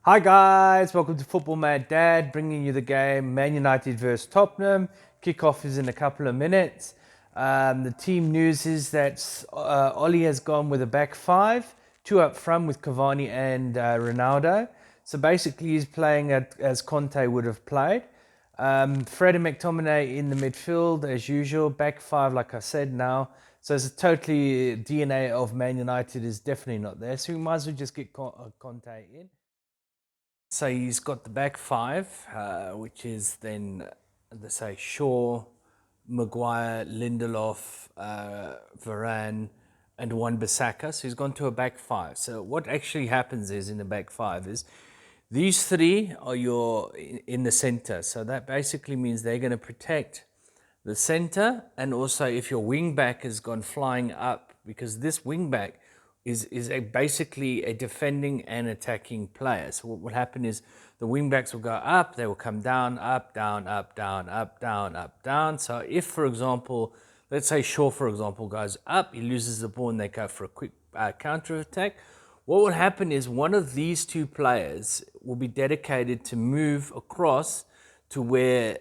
Hi guys, welcome to Football Mad Dad, bringing you the game Man United versus Tottenham. Kickoff is in a couple of minutes. The team news is that Ollie has gone with a back five, two up front with Cavani and Ronaldo. So basically he's playing as Conte would have played. Fred and McTominay in the midfield as usual, back five like I said now. So it's a totally DNA of Man United is definitely not there. So we might as well just get Conte in. So he's got the back five, which is then, let's say, Shaw, Maguire, Lindelof, Varane, and Wan-Bissaka. So he's gone to a back five. So what actually happens is in the back five is these three are in the center. So that basically means they're going to protect the center, and also if your wing back has gone flying up, because this wing back is basically a defending and attacking player. So what will happen is the wing backs will go up, they will come down, up, down, up, down, up, down, up, down. So if, for example, let's say Shaw, for example, goes up, he loses the ball and they go for a quick counter attack. What will happen is one of these two players will be dedicated to move across to where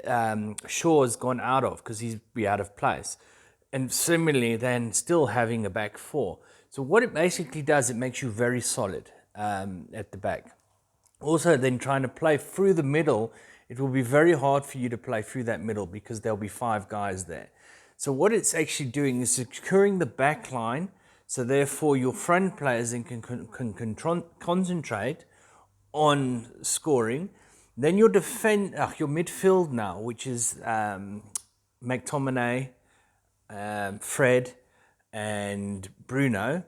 Shaw has gone out of, because he's be out of place. And similarly, then still having a back four. So what it basically does, it makes you very solid at the back. Also, then trying to play through the middle, it will be very hard for you to play through that middle because there'll be five guys there. So what it's actually doing is securing the back line, so therefore your front players then can concentrate on scoring. Then your your midfield now, which is McTominay, Fred, and Bruno.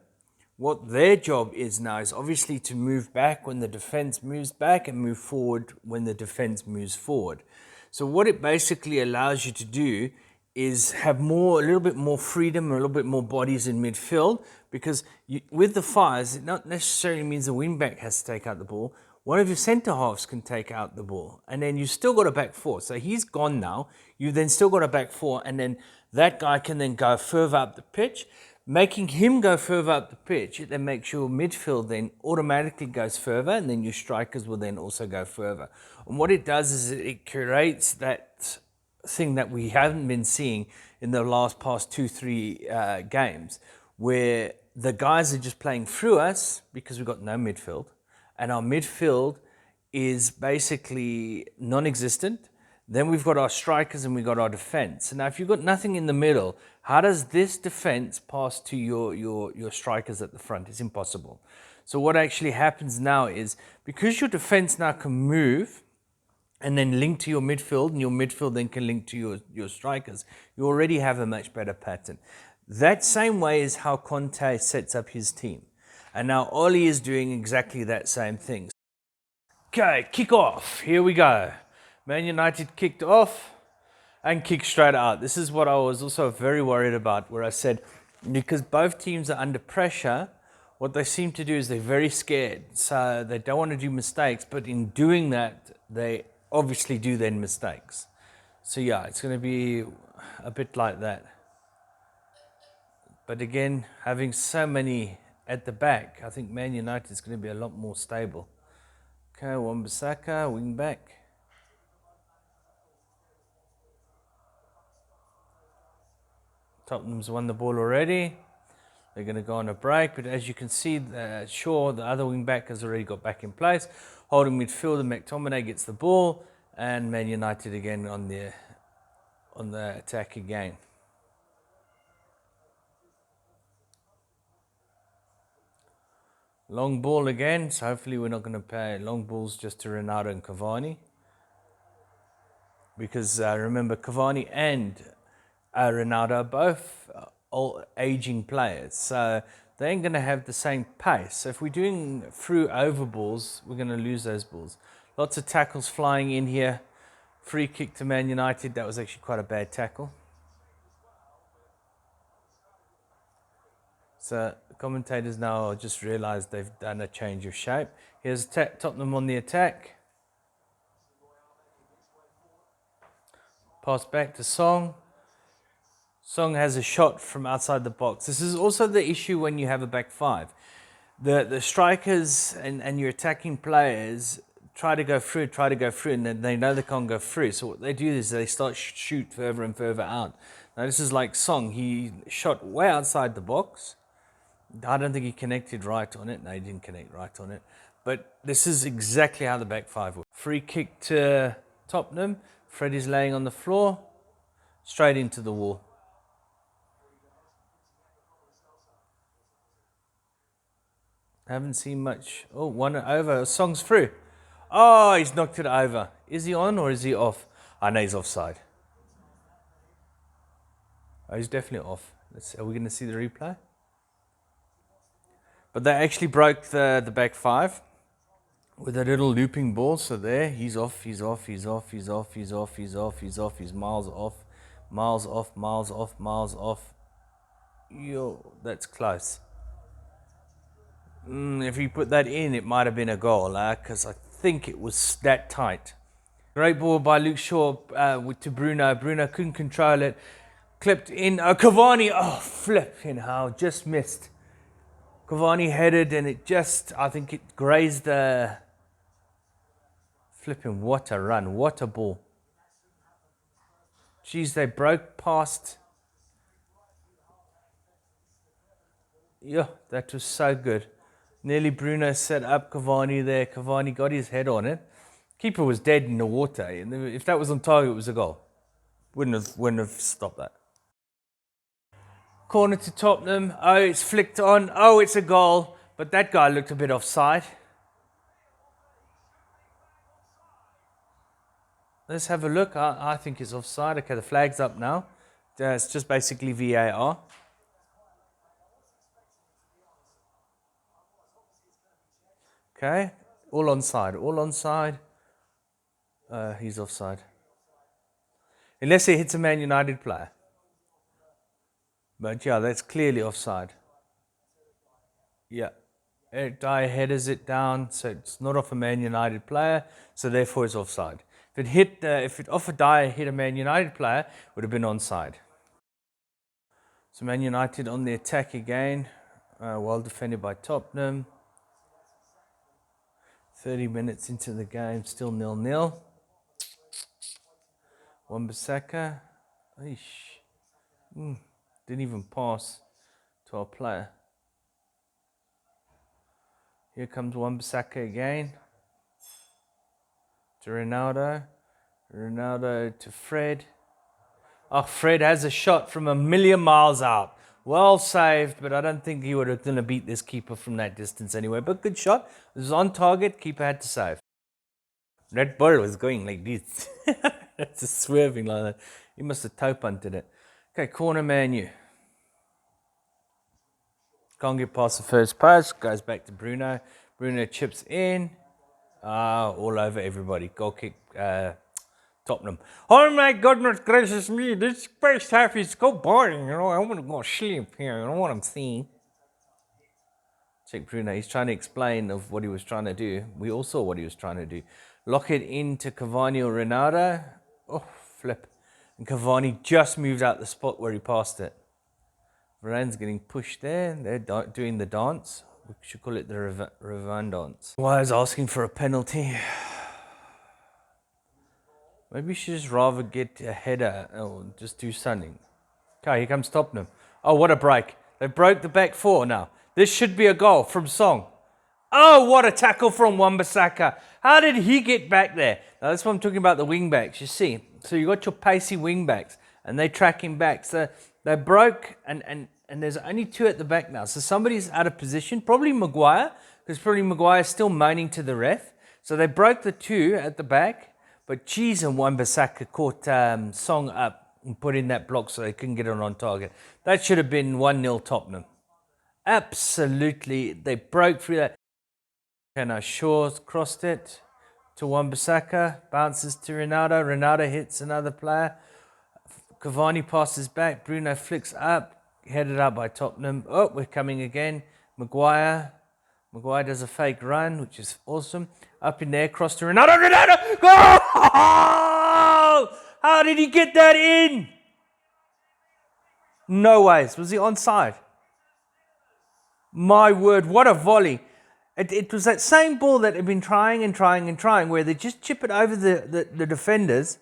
What their job is now is obviously to move back when the defense moves back and move forward when the defense moves forward. So what it basically allows you to do is have a little bit more freedom, a little bit more bodies in midfield, because with the fires, it not necessarily means the wing back has to take out the ball. One of your centre halves can take out the ball, and then you still got a back four. So he's gone now. You then still got a back four, and then that guy can then go further up the pitch. Making him go further up the pitch, it then makes your midfield then automatically goes further, and then your strikers will then also go further. And what it does is it creates that thing that we haven't been seeing in the past 2-3 games, where the guys are just playing through us because we've got no midfield, and our midfield is basically non-existent. Then we've got our strikers and we've got our defense. So now if you've got nothing in the middle, how does this defense pass to your strikers at the front? It's impossible. So what actually happens now is, because your defense now can move and then link to your midfield, and your midfield then can link to your strikers, you already have a much better pattern. That same way is how Conte sets up his team. And now Oli is doing exactly that same thing. Okay, kick off. Here we go. Man United kicked off and kicked straight out. This is what I was also very worried about, where I said, because both teams are under pressure, what they seem to do is they're very scared. So they don't want to do mistakes, but in doing that, they obviously do then mistakes. So yeah, it's going to be a bit like that. But again, having so many at the back, I think Man United is going to be a lot more stable. Okay, Wan-Bissaka, wing back. Tottenham's won the ball already. They're going to go on a break, but as you can see, Shaw, the other wing back, has already got back in place. Holding midfield, and McTominay gets the ball, and Man United again on the attack again. Long ball again, so hopefully we're not going to play long balls just to Ronaldo and Cavani. Because remember, Cavani and Ronaldo are both old aging players, so they ain't going to have the same pace. So if we're doing through over balls, we're going to lose those balls. Lots of tackles flying in here. Free kick to Man United. That was actually quite a bad tackle. So the commentators now just realised they've done a change of shape. Here's Tottenham on the attack. Pass back to Song. Song has a shot from outside the box. This is also the issue when you have a back five. The strikers and your attacking players try to go through, and then they know they can't go through. So what they do is they start shoot further and further out. Now this is like Song. He shot way outside the box. I don't think he connected right on it. No, he didn't connect right on it. But this is exactly how the back five works. Free kick to Tottenham. Freddie's laying on the floor. Straight into the wall. Haven't seen much. Oh, one over. Song's through. Oh, he's knocked it over. Is he on or is he off? I know he's offside. Oh, he's definitely off. Are we going to see the replay? But they actually broke the back five with a little looping ball. So there, he's off, he's off, he's off, he's off, he's off, he's off, he's off, he's miles off, miles off, miles off, miles off. Yo, that's close. If he put that in, it might have been a goal, because I think it was that tight. Great ball by Luke Shaw to Bruno. Bruno couldn't control it. Clipped in. Cavani. Oh, flipping hell. Just missed. Cavani headed and it just, I think it grazed the... Flipping, what a run. What a ball. Jeez, they broke past... Yeah, that was so good. Nearly Bruno set up Cavani there. Cavani got his head on it. Keeper was dead in the water. And if that was on target, it was a goal. Wouldn't have stopped that. Corner to Tottenham. Oh, it's flicked on. Oh, it's a goal. But that guy looked a bit offside. Let's have a look. I think it's offside. Okay, the flag's up now. It's just basically VAR. Okay, all onside. All onside. He's offside. Unless he hits a Man United player. But yeah, that's clearly offside. Yeah. Dyer headers it down, so it's not off a Man United player, so therefore it's offside. If it off a Dyer hit a Man United player, it would have been onside. So Man United on the attack again, well defended by Tottenham. 30 minutes into the game, still 0-0. Wan-Bissaka, didn't even pass to our player. Here comes Wan-Bissaka again. To Ronaldo. Ronaldo to Fred. Oh, Fred has a shot from a million miles out. Well saved, but I don't think he would have going to beat this keeper from that distance anyway. But good shot. It was on target. Keeper had to save. That ball was going like this. That's just swerving like that. He must have toe punted it. Okay, corner Man U. Can't get past the first post. Goes back to Bruno. Bruno chips in. All over everybody. Goal kick. Tottenham. Oh my goodness gracious me, this first half is so boring, I want to go sleep here, you know what I'm saying? Check Bruno, he's trying to explain of what he was trying to do. We all saw what he was trying to do. Lock it into Cavani or Ronaldo. Oh, flip. And Cavani just moved out the spot where he passed it. Varane's getting pushed there. They're doing the dance. We should call it the Ravan dance. Why is asking for a penalty? Maybe you should just rather get a header or just do something. Okay, here comes Tottenham. Oh, what a break. They broke the back four now. This should be a goal from Song. Oh, what a tackle from Wan-Bissaka. How did he get back there? Now, that's what I'm talking about, the wing backs, you see. So you got your pacey wing backs, and they track him back. So they broke, and there's only two at the back now. So somebody's out of position, probably Maguire, because probably Maguire's still moaning to the ref. So they broke the two at the back. But geez, and Wan-Bissaka caught Song up and put in that block so they couldn't get it on target. That should have been 1-0 Tottenham. Absolutely. They broke through that. And now Shaw's crossed it to Wan-Bissaka. Bounces to Ronaldo. Ronaldo hits another player. Cavani passes back. Bruno flicks up. Headed out by Tottenham. Oh, we're coming again. Maguire does a fake run, which is awesome. Up in there, cross to Ronaldo. Ronaldo! Goal! How did he get that in? No ways. Was he onside? My word, what a volley. It was that same ball that had been trying and trying and trying, where they just chip it over the defenders,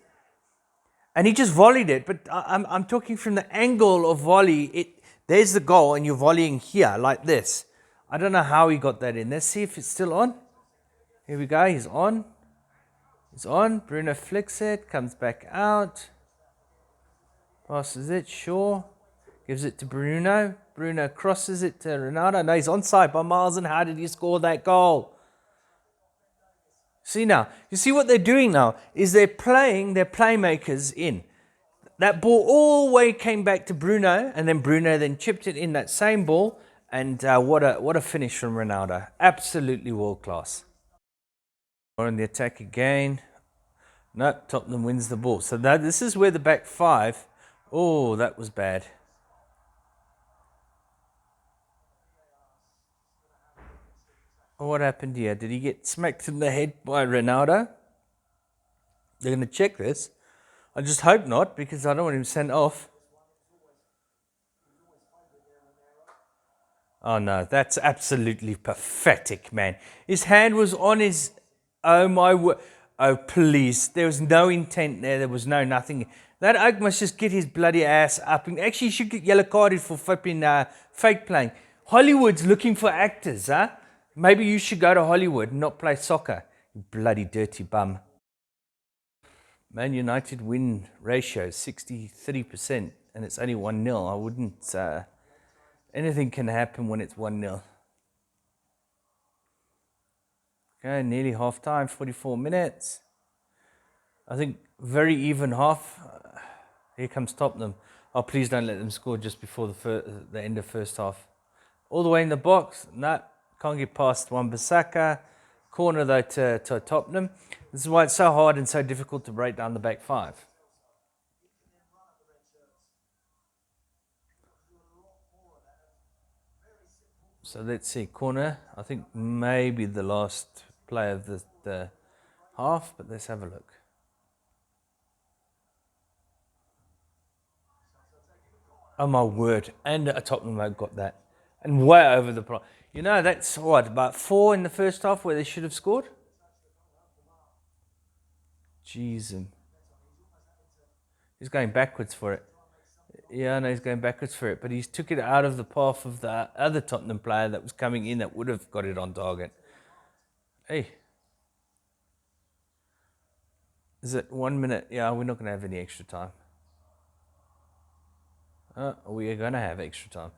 and he just volleyed it. But I'm talking from the angle of volley. There's the goal, and you're volleying here like this. I don't know how he got that in. Let's see if it's still on. Here we go. He's on. He's on. Bruno flicks it, comes back out, passes it. Shaw gives it to Bruno. Bruno crosses it to Ronaldo. No, he's onside by miles. And how did he score that goal? See now, you see what they're doing now is they're playing their playmakers in. That ball all the way came back to Bruno, and then Bruno then chipped it in that same ball. And what a finish from Ronaldo. Absolutely world class. We're on the attack again. No, Tottenham wins the ball. So now this is where the back five. Oh, that was bad. What happened here? Did he get smacked in the head by Ronaldo? They're going to check this. I just hope not, because I don't want him sent off. Oh no, that's absolutely pathetic, man. His hand was on his... Oh my word. Oh please. There was no intent there. There was no nothing. That oak must just get his bloody ass up. And actually, he should get yellow carded for flipping fake playing. Hollywood's looking for actors, huh? Maybe you should go to Hollywood and not play soccer. You bloody dirty bum. Man United win ratio 63%, and it's only 1-0. I wouldn't... anything can happen when it's 1-0. Okay, nearly half time, 44 minutes. I think very even half. Here comes Tottenham. Oh, please don't let them score just before the end of first half. All the way in the box. No, can't get past Wan-Bissaka. Corner though to Tottenham. This is why it's so hard and so difficult to break down the back five. So let's see, corner. I think maybe the last play of the half, but let's have a look. Oh my word! And a Tottenham got that, and way over the price. You know, that's what, about 4 in the first half where they should have scored. Jeez, he's going backwards for it. Yeah, no, he's going backwards for it, but he's took it out of the path of the other Tottenham player that was coming in that would have got it on target. Hey. Is it 1 minute? Yeah, we're not going to have any extra time. We are going to have extra time.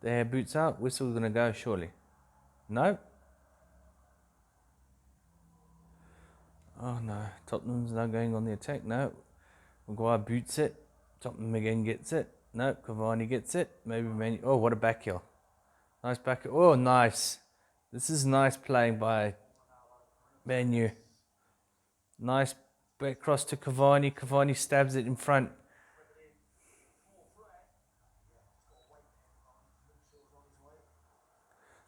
They have boots out. Whistle's going to go, surely. No. Oh, no. Tottenham's now going on the attack. No. Maguire boots it. Tottenham again gets it. No. Cavani gets it. Maybe Manu. Oh, what a back heel. Nice back heel. Oh, nice. This is nice playing by Manu. Nice back cross to Cavani. Cavani stabs it in front.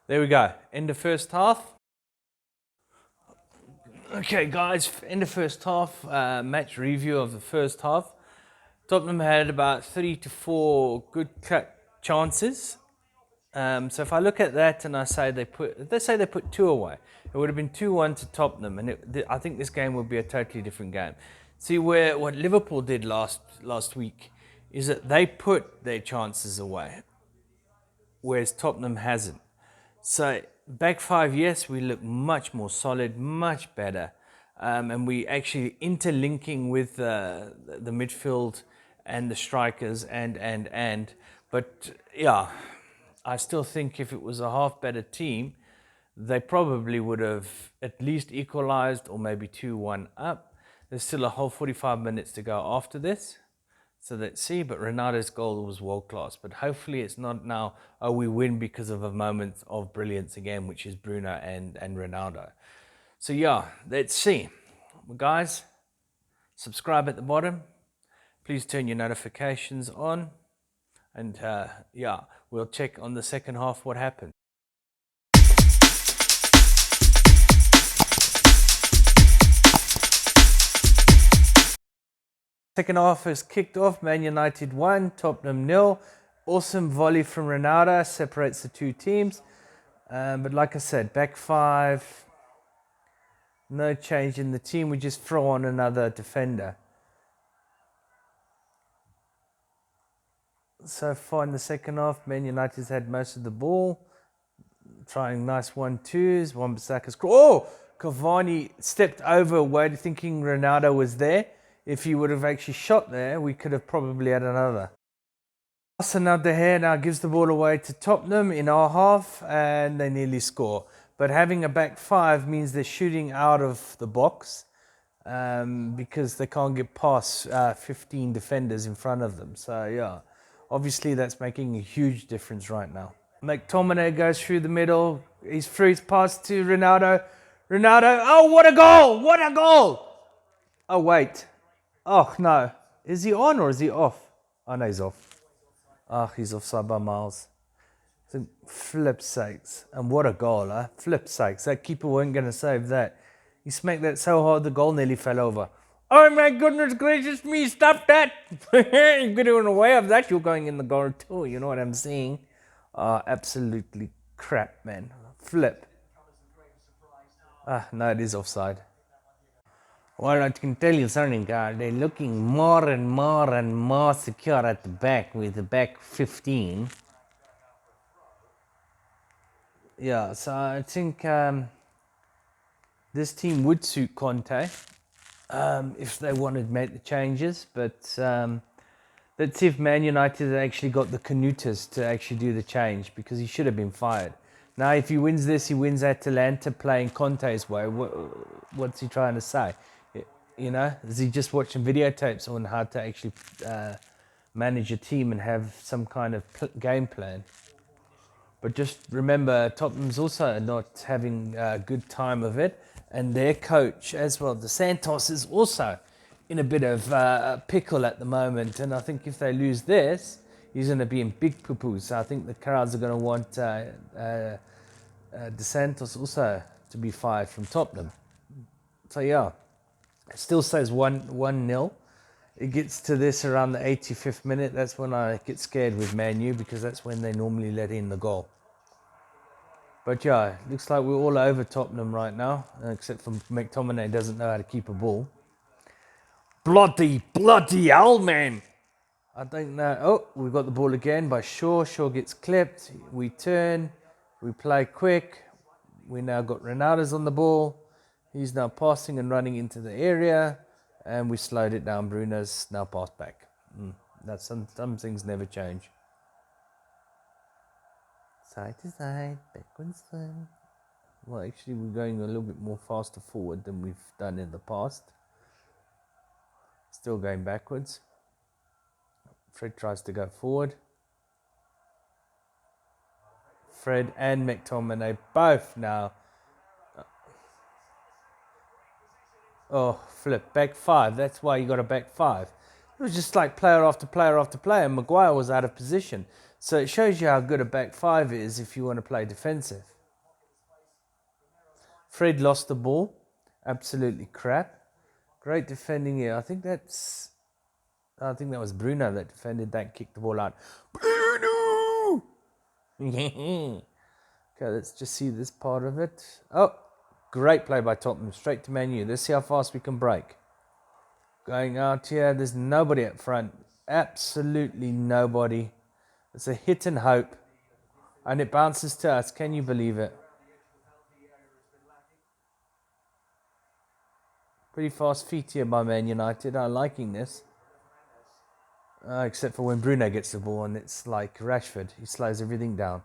There we go. End of first half. Okay, guys. End of first half. Match review of the first half. Tottenham had about 3 to 4 good cut chances. So if I look at that and I say they put 2 away, it would have been 2-1 to Tottenham, and I think this game would be a totally different game. See, what Liverpool did last week is that they put their chances away, whereas Tottenham hasn't. So back five, yes, we look much more solid, much better, and we actually interlinking with the midfield and the strikers but yeah. I still think if it was a half better team, they probably would have at least equalized or maybe 2-1 up. There's still a whole 45 minutes to go after this. So let's see. But Ronaldo's goal was world class. But hopefully it's not now, oh, we win because of a moment of brilliance again, which is Bruno and Ronaldo. So yeah, let's see. Well, guys, subscribe at the bottom. Please turn your notifications on. And yeah, we'll check on the second half what happened. Second half has kicked off. Man United 1, Tottenham 0. Awesome volley from Ronaldo separates the two teams. But like I said, back five, no change in the team. We just throw on another defender. So far in the second half, Man United's had most of the ball. Trying nice 1-2s. Wan-Bissaka's... Oh! Cavani stepped over Wade thinking Ronaldo was there. If he would have actually shot there, we could have probably had another. Another hair now gives the ball away to Tottenham in our half and they nearly score. But having a back five means they're shooting out of the box because they can't get past 15 defenders in front of them. So yeah, obviously that's making a huge difference right now. McTominay goes through the middle. He's through his pass to Ronaldo. Ronaldo, oh, what a goal! What a goal! Oh, wait. Oh, no. Is he on or is he off? Oh, no, he's off. Ah, he's offside by miles. So, flip sakes. And what a goal, huh? Flip sakes. That keeper weren't going to save that. He smacked that so hard the goal nearly fell over. Oh, my goodness gracious me, stop that! You're getting away of that, you're going in the goal too. You know what I'm saying? Absolutely crap, man. Flip. Ah, no, it is offside. Well, I can tell you something, they're looking more and more secure at the back with the back 15. Yeah, so I think this team would suit Conte if they wanted to make the changes, but let's see if Man United actually got the Canutas to actually do the change because he should have been fired. Now, if he wins this, he wins Atalanta playing Conte's way. What's he trying to say? You know, is he just watching videotapes on how to actually manage a team and have some kind of game plan? But just remember, Tottenham's also not having a good time of it, and their coach as well, De Santos, is also in a bit of a pickle at the moment. And I think if they lose this, he's going to be in big poo-poo. So I think the crowds are going to want De Santos also to be fired from Tottenham. So yeah, it still says 1-0. It gets to this around the 85th minute. That's when I get scared with Man U because that's when they normally let in the goal. But yeah, looks like we're all over Tottenham right now, except for McTominay doesn't know how to keep a ball. Bloody hell, man! I don't know. Oh, we've got the ball again by Shaw. Shaw gets clipped. We turn. We play quick. We now got Ronaldo's on the ball. He's now passing and running into the area. And we slowed it down. Bruno's now passed back. That's some things never change. Side to side, backwards forward. Well, actually, we're going a little bit more faster forward than we've done in the past. Still going backwards. Fred tries to go forward. Fred and McTominay both now. Oh, flip. Back five. That's why you got a back five. It was just like player after player after player. Maguire was out of position. So it shows you how good a back five is if you want to play defensive. Fred lost the ball. Absolutely crap. Great defending here. I think that was Bruno that defended that, kicked the ball out. Bruno! Okay, let's just see this part of it. Oh, great play by Tottenham. Straight to Man U. Let's see how fast we can break. Going out here. There's nobody up front. Absolutely nobody. It's a hit and hope. And it bounces to us. Can you believe it? Pretty fast feet here by Man United. I'm liking this. Except for when Bruno gets the ball and it's like Rashford. He slows everything down.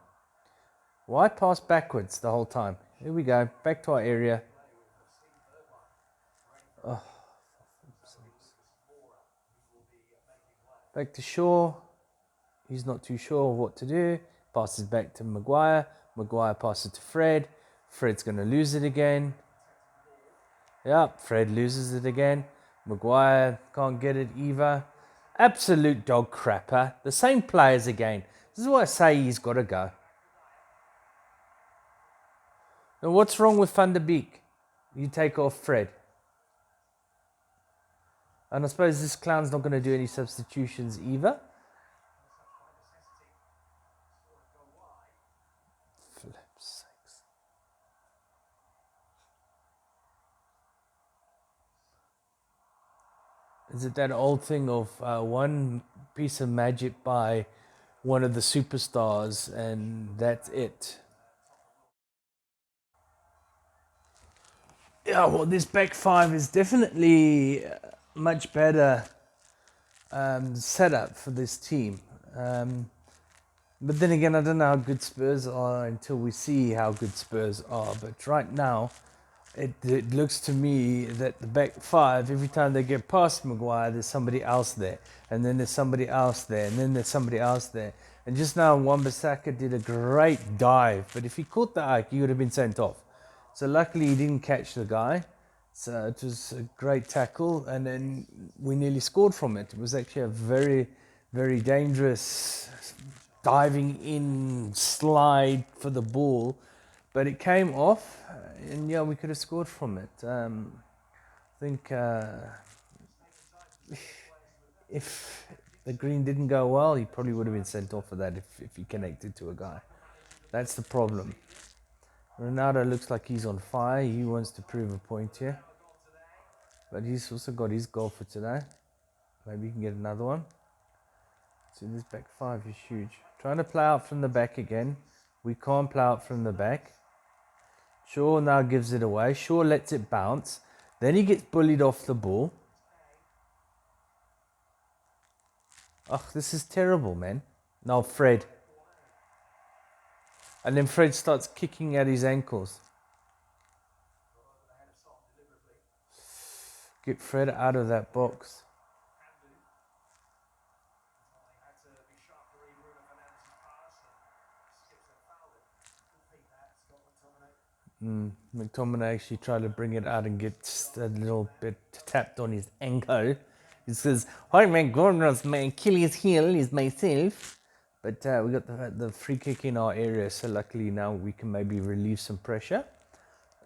Why pass backwards the whole time? Here we go. Back to our area. Oh. Back to Shaw. He's not too sure what to do. Passes back to Maguire. Maguire passes to Fred. Fred's going to lose it again. Yeah, Fred loses it again. Maguire can't get it either. Absolute dog crapper. The same players again. This is why I say he's got to go. Now, what's wrong with Van der Beek? You take off Fred. And I suppose this clown's not going to do any substitutions either. Is it that old thing of one piece of magic by one of the superstars and that's it? Yeah, well, this back five is definitely much better setup for this team. But then again, I don't know how good Spurs are until we see how good Spurs are. But right now, it looks to me that the back five, every time they get past Maguire, there's somebody else there. And then there's somebody else there. And then there's somebody else there. And just now, Wan-Bissaka did a great dive. But if he caught the Ike, he would have been sent off. So luckily, he didn't catch the guy. So it was a great tackle. And then we nearly scored from it. It was actually a very, very dangerous diving in slide for the ball, but it came off, and yeah, we could have scored from it. I think if the green didn't go well, he probably would have been sent off for that if he connected to a guy. That's the problem. Ronaldo looks like he's on fire. He wants to prove a point here, but he's also got his goal for today. Maybe he can get another one. So this back five is huge. Trying to play out from the back again. We can't play out from the back. Shaw now gives it away. Shaw lets it bounce. Then he gets bullied off the ball. Oh, this is terrible, man. Now Fred. And then Fred starts kicking at his ankles. Get Fred out of that box. McTominay actually tried to bring it out and get a little bit tapped on his ankle. He says, "Hi, my goodness, my Achilles heel is myself." But we got the free kick in our area, so luckily now we can maybe relieve some pressure.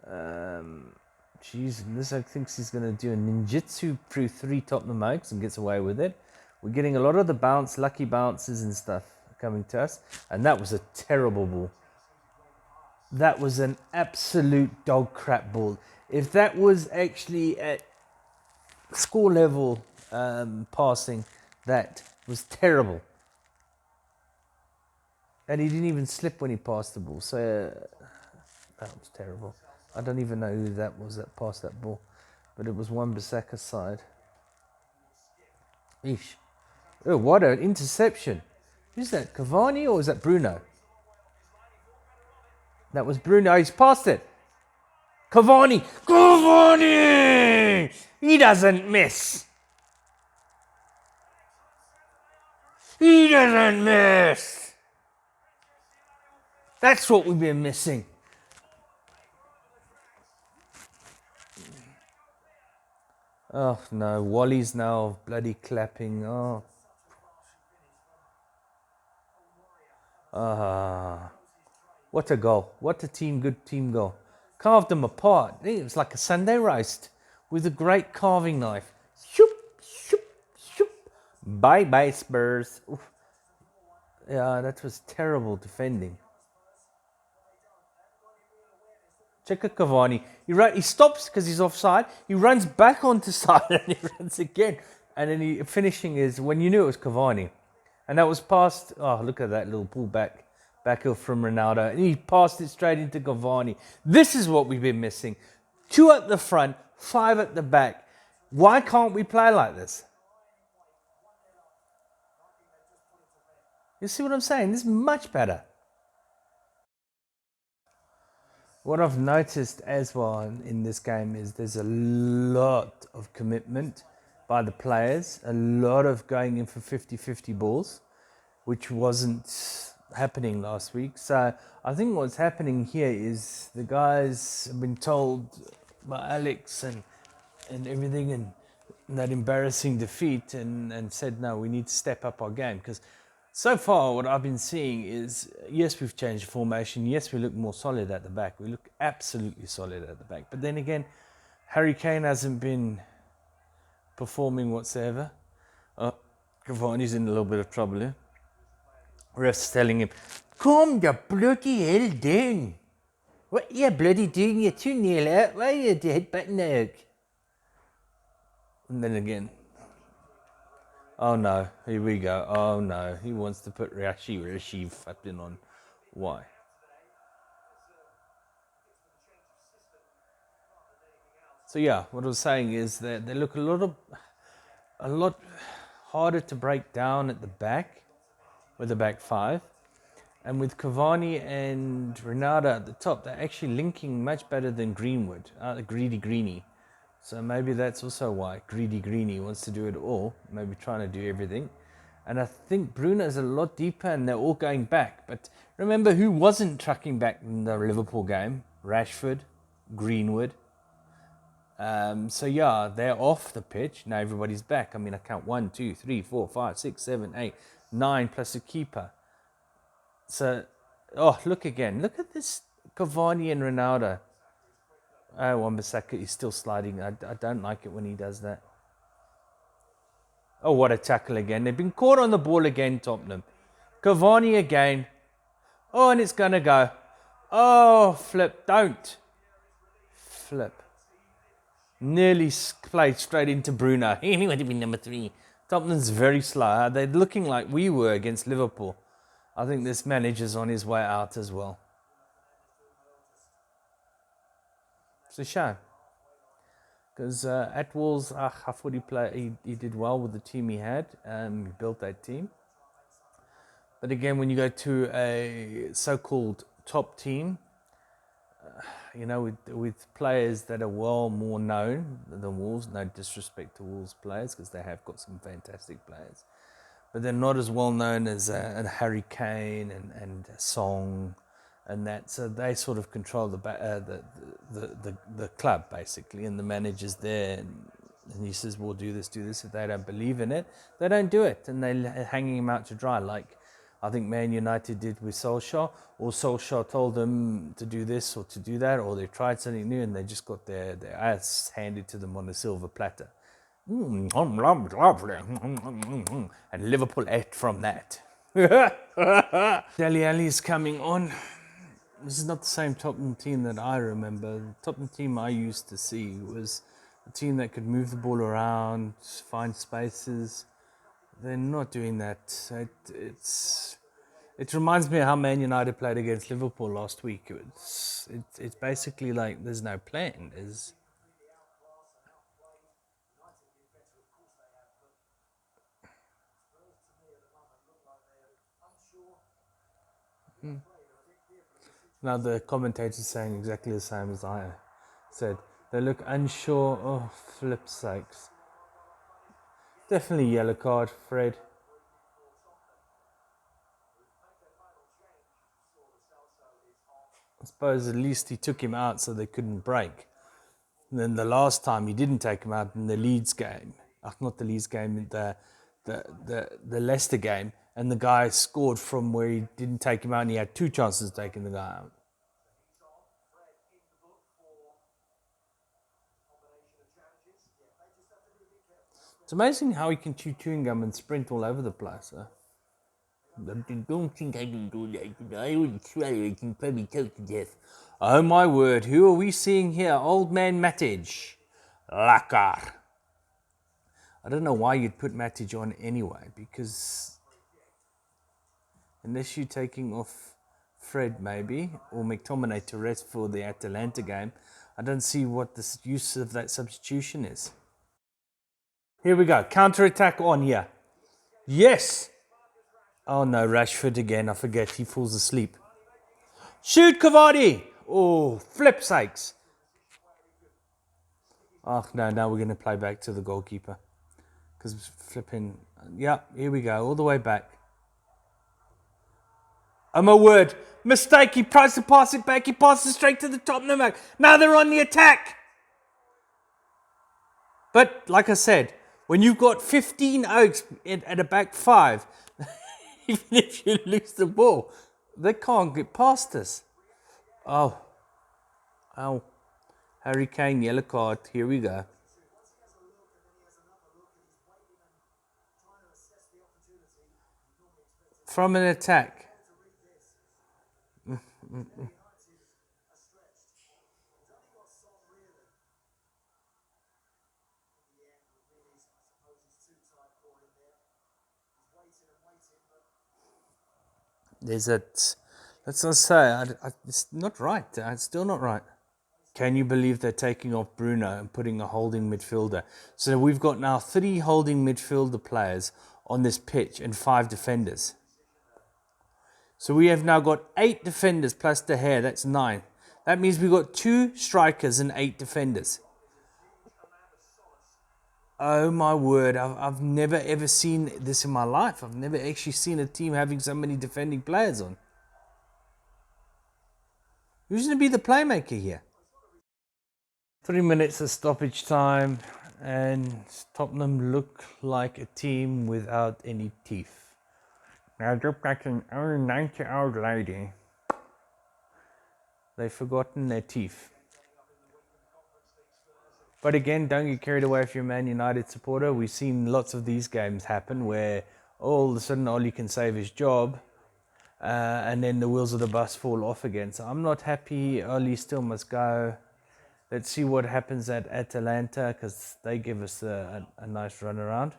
Jeez, Nisak thinks he's going to do a ninjutsu through 3 Tottenham Oaks and gets away with it. We're getting a lot of the lucky bounces and stuff coming to us, and that was a terrible ball. That was an absolute dog crap ball. If that was actually at score level passing, that was terrible. And he didn't even slip when he passed the ball. So that was terrible. I don't even know who that was that passed that ball. But it was Wan-Bissaka's side. Eesh. Oh, what an interception. Who's that? Cavani or is that Bruno? That was Bruno. He's passed it. Cavani! Cavani! He doesn't miss. He doesn't miss. That's what we've been missing. Oh no, Wally's now bloody clapping. Oh. What a goal. What a good team goal. Carved them apart. It was like a Sunday roast with a great carving knife. Shoop, shoop, shoop. Bye-bye, Spurs. Oof. Yeah, that was terrible defending. Check out Cavani. He stops because he's offside. He runs back onto side and he runs again. And then finishing is when you knew it was Cavani. And that was past. Oh, look at that little pullback. Back from Ronaldo. And he passed it straight into Cavani. This is what we've been missing. 2 at the front, 5 at the back. Why can't we play like this? You see what I'm saying? This is much better. What I've noticed as well in this game is there's a lot of commitment by the players. A lot of going in for 50-50 balls, which wasn't happening last week. So I think what's happening here is the guys have been told by Alex and everything and that embarrassing defeat and said, no, we need to step up our game. Because so far what I've been seeing is, yes, we've changed formation. Yes, we look more solid at the back. We look absolutely solid at the back. But then again, Harry Kane hasn't been performing whatsoever. Cavani's in a little bit of trouble here. Ref's telling him, calm the bloody hell down. What are you bloody doing? You're 2-0 out. Why are you headbutting the hook? And then again, Oh no, here we go. Oh no, he wants to put Rashiv fucking on. Why? So yeah, what I was saying is that they look a lot harder to break down at the back with the back five. And with Cavani and Ronaldo at the top, they're actually linking much better than Greenwood, the greedy greenie. So maybe that's also why greedy greenie wants to do it all, maybe trying to do everything. And I think Bruno's a lot deeper and they're all going back. But remember who wasn't trucking back in the Liverpool game? Rashford, Greenwood. So yeah, they're off the pitch. Now everybody's back. I mean, I count 1, 2, 3, 4, 5, 6, 7, 8, 9 plus a keeper. So, oh, look again. Look at this Cavani and Ronaldo. Oh, Wan-Bissaka is still sliding. I don't like it when he does that. Oh, what a tackle again. They've been caught on the ball again, Tottenham. Cavani again. Oh, and it's going to go. Oh, flip. Don't. Flip. Nearly played straight into Bruno. He only went to be number 3. Tottenham's very slow. They're looking like we were against Liverpool. I think this manager's on his way out as well. It's a shame. Because at Wolves, I thought he did well with the team he had. He built that team. But again, when you go to a so-called top team, with players that are well more known than Wolves, no disrespect to Wolves players because they have got some fantastic players, but they're not as well known as Harry Kane and Song and that. So they sort of control the club basically, and the manager's there, and he says, "We'll do this, do this." If they don't believe in it, they don't do it, and they're hanging him out to dry. Like I think Man United did with Solskjaer, or Solskjaer told them to do this or to do that, or they tried something new and they just got their ass handed to them on a silver platter. And Liverpool ate from that. Dele Alli is coming on. This is not the same Tottenham team that I remember. The Tottenham team I used to see was a team that could move the ball around, find spaces. They're not doing that. It reminds me of how Man United played against Liverpool last week. It's basically like there's no plan. Now the commentator's saying exactly the same as I said. They look unsure. Oh, flip sakes. Definitely yellow card, Fred. I suppose at least he took him out so they couldn't break. And then the last time he didn't take him out in the Leeds game, not the Leeds game, the Leicester game, and the guy scored from where he didn't take him out, and he had 2 chances of taking the guy out. It's amazing how he can chew chewing gum and sprint all over the place. Don't think I can do that. I would swallow it and probably choke to death. Oh my word, who are we seeing here? Old man Matic. Lakar. I don't know why you'd put Matic on anyway, because unless you're taking off Fred maybe, or McTominay to rest for the Atalanta game, I don't see what the use of that substitution is. Here we go, counter-attack on here. Yes! Oh no, Rashford again, I forget, he falls asleep. Shoot, Cavani! Oh, flip sakes. Oh no, now we're going to play back to the goalkeeper. Because flipping, yeah, here we go, all the way back. Oh my word, mistake, he tries to pass it back, he passes straight to the top, no back. Now they're on the attack. But like I said, when you've got 15 Oaks at a back 5, even if you lose the ball, they can't get past us. Oh, Harry Kane, yellow card, here we go. From an attack. There's a. Let's not say. It's not right. It's still not right. Can you believe they're taking off Bruno and putting a holding midfielder? So we've got now 3 holding midfielder players on this pitch and 5 defenders. So we have now got 8 defenders plus De Gea. That's 9. That means we've got 2 strikers and 8 defenders. Oh my word, I've never ever seen this in my life. I've never actually seen a team having so many defending players on. Who's going to be the playmaker here? 3 minutes of stoppage time, and Tottenham look like a team without any teeth. Now look like an old 90-year-old lady. They've forgotten their teeth. But again, don't get carried away if you're a Man United supporter. We've seen lots of these games happen where all of a sudden Oli can save his job, and then the wheels of the bus fall off again. So I'm not happy. Oli still must go. Let's see what happens at Atalanta, because they give us a nice run around.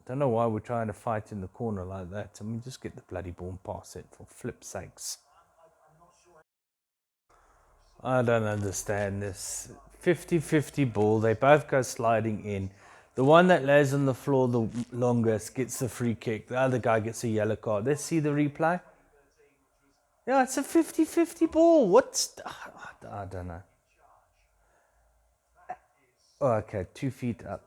Don't know why we're trying to fight in the corner like that. I mean, just get the bloody ball and pass it, for flip's sakes. I don't understand this. 50-50 ball. They both go sliding in. The one that lays on the floor the longest gets the free kick. The other guy gets a yellow card. Let's see the replay. Yeah, it's a 50-50 ball. I don't know. Oh, okay, 2 feet up.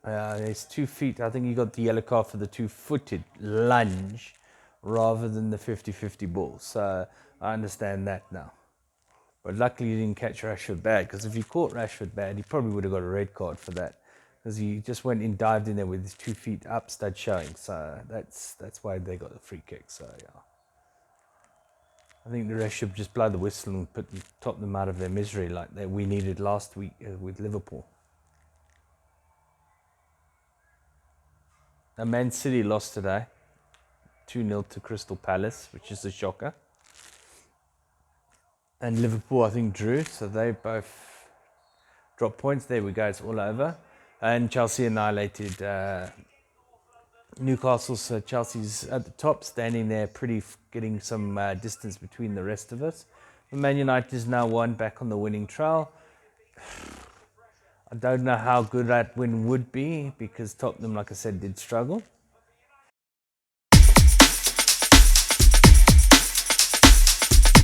It's 2 feet. I think he got the yellow card for the 2-footed lunge rather than the 50-50 ball. So I understand that now. But luckily he didn't catch Rashford bad, because if he caught Rashford bad, he probably would have got a red card for that. Because he just went in, dived in there with his 2 feet up, stud showing. So that's why they got the free kick. So yeah. I think the rest should just blow the whistle and top them out of their misery like that we needed last week with Liverpool. Now, Man City lost today, 2-0 to Crystal Palace, which is a shocker. And Liverpool, I think, drew, so they both dropped points. There we go, it's all over. And Chelsea annihilated Newcastle, so Chelsea's at the top, standing there getting some distance between the rest of us. Man United is now back on the winning trail. I don't know how good that win would be, because Tottenham, like I said, did struggle.